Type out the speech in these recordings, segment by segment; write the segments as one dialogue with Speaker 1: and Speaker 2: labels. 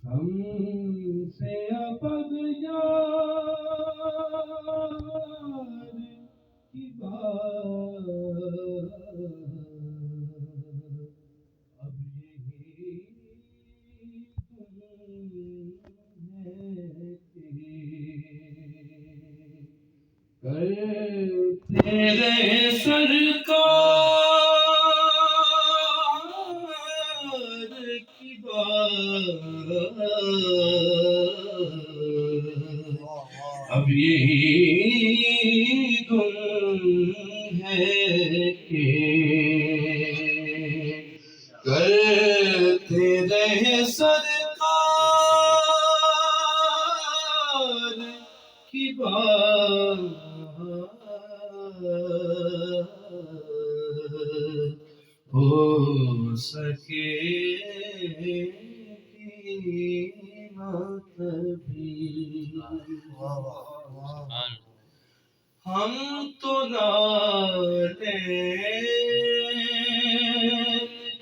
Speaker 1: ہم سے ابد یار کی بات اب یہی تم ہے کرتے رہے سرکار کی بات اب یہی تم ہے کہ کرتے رہے سرکار کی بات ہو سکے قیمت بھی ہم تو نالین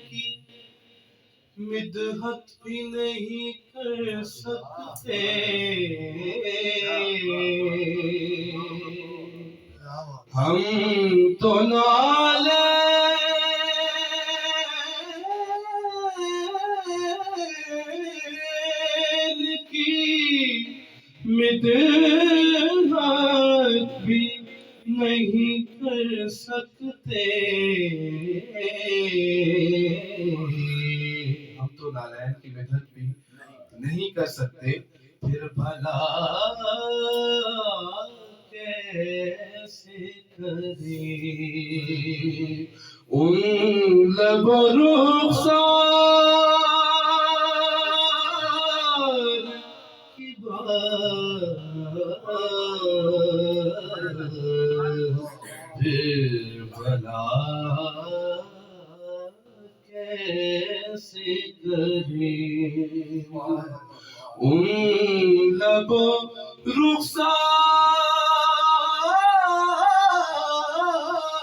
Speaker 1: کی مدحت بھی نہیں کر سکتے ہم تو نالین کی مدحت بھی نہیں کر سکتے ہم تو نالین کی مدحت بھی نہیں کر سکتے پھر بھلا کیسے کریں ان لب رخسار کی بات پھر بھلا کیسے کریں ان لب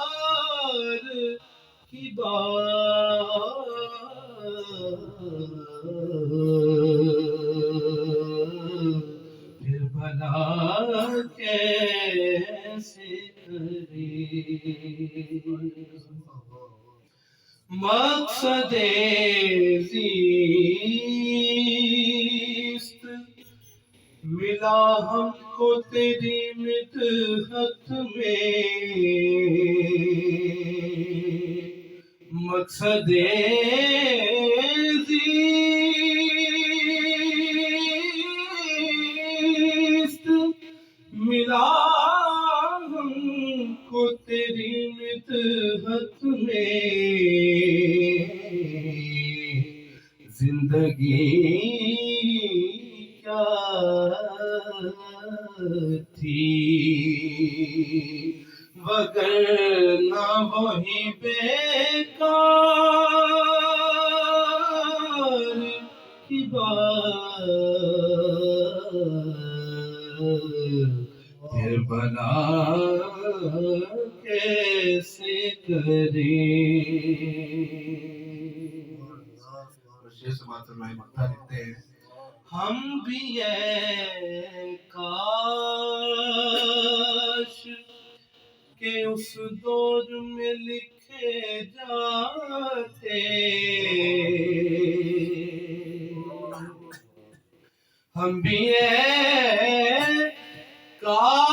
Speaker 1: رخسار کی بات پھر بھلا کیسے کریں مقصد زیست ملا ہم کو تیری مدحت میں مقصد زیست ملا ہم کو تیری مدحت میں زندگی کیا تھی وگرنہ وہی بیکار کی بات پھر بھلا کیسے کریں لکھتے ہیں ہم بھی یہ کاش کہ اس دور میں لکھے جاتے ہم بھی یہ کاش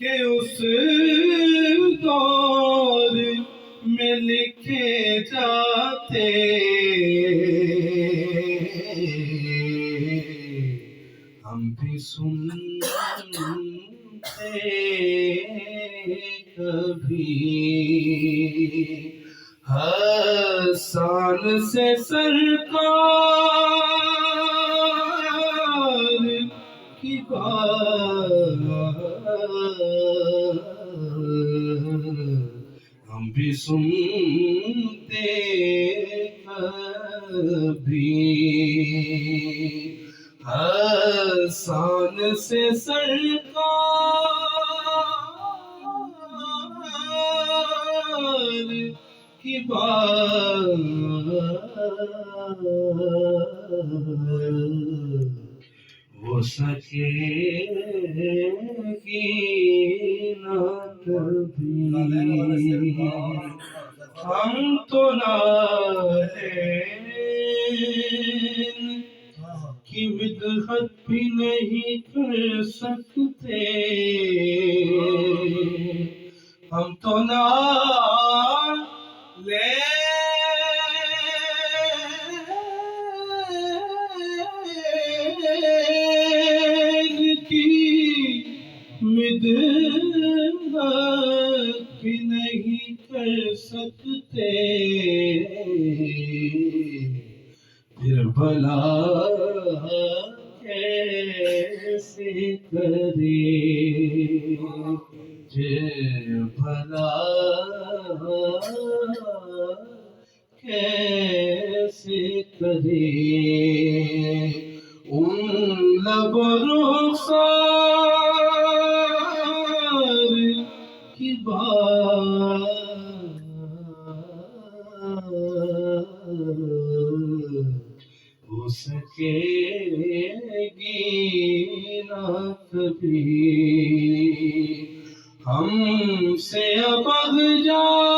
Speaker 1: کہ اس دور میں لکھے جاتے ہم بھی سنتے کبھی حسان سے سرکار کی بات ہم بھی سنتے کبھی حسان سے سرکار بات ہو سکے گی نہ کبھی ہم تو نادین کی مدحت بھی نہیں کر سکتے ہم تو نالین کی مدحت بھی نہیں کر سکتے پھر بھلا کیسے کرے بھلا کیسے کرے ان لب رخسار کی بات ہو سکے گی نہ کبھی ہم سے اب جا